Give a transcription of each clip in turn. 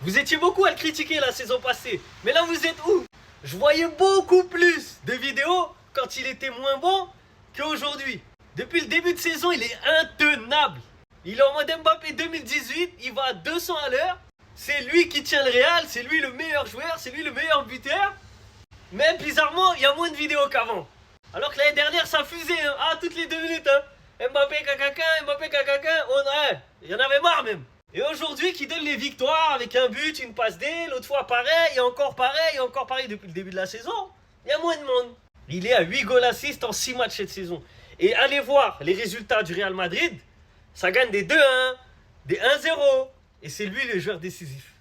Vous étiez beaucoup à le critiquer la saison passée. Mais là, vous êtes où? Je voyais beaucoup plus de vidéos quand il était moins bon qu'aujourd'hui. Depuis le début de saison, il est intenable. Il est en mode Mbappé 2018, il va à 200 à l'heure. C'est lui qui tient le Real, c'est lui le meilleur joueur, c'est lui le meilleur buteur. Mais bizarrement, il y a moins de vidéos qu'avant. Alors que l'année dernière, ça fusait, hein. Ah, toutes les 2 minutes, hein. Mbappé, cacaca, Mbappé, cacaca. Il y en avait marre même. Et aujourd'hui, qui donne les victoires avec un but, une passe D, l'autre fois pareil, et encore pareil, et encore pareil depuis le début de la saison. Il y a moins de monde. Il est à 8 goals assists en 6 matchs cette saison. Et allez voir les résultats du Real Madrid. Ça gagne des 2-1, des 1-0. Et c'est lui le joueur décisif.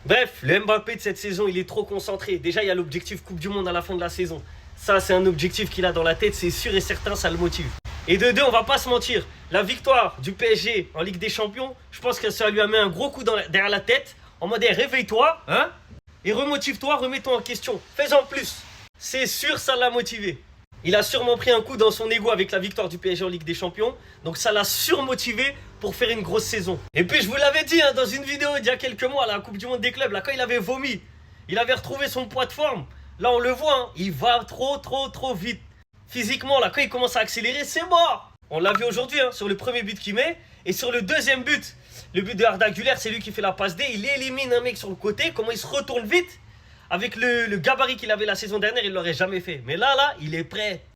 Bref, le Mbappé de cette saison, il est trop concentré. Déjà, il y a l'objectif Coupe du Monde à la fin de la saison. Ça, c'est un objectif qu'il a dans la tête, c'est sûr et certain, ça le motive. Et de deux, on va pas se mentir, la victoire du PSG en Ligue des Champions, je pense que ça lui a mis un gros coup derrière la tête, en mode réveille-toi, hein, et remotive-toi, remets-toi en question, fais-en plus. C'est sûr, ça l'a motivé. Il a sûrement pris un coup dans son ego avec la victoire du PSG en Ligue des Champions, donc ça l'a surmotivé pour faire une grosse saison. Et puis je vous l'avais dit dans une vidéo il y a quelques mois, la Coupe du Monde des clubs, là, quand il avait vomi, il avait retrouvé son poids de forme. Là on le voit, hein, il va trop vite. Physiquement, là, quand il commence à accélérer, c'est mort. On l'a vu aujourd'hui, hein, sur le premier but qu'il met. Et sur le deuxième but, le but de Arda Güler, c'est lui qui fait la passe D. Il élimine un mec sur le côté. Comment il se retourne vite. Avec le gabarit qu'il avait la saison dernière, il ne l'aurait jamais fait. Mais là, il est prêt.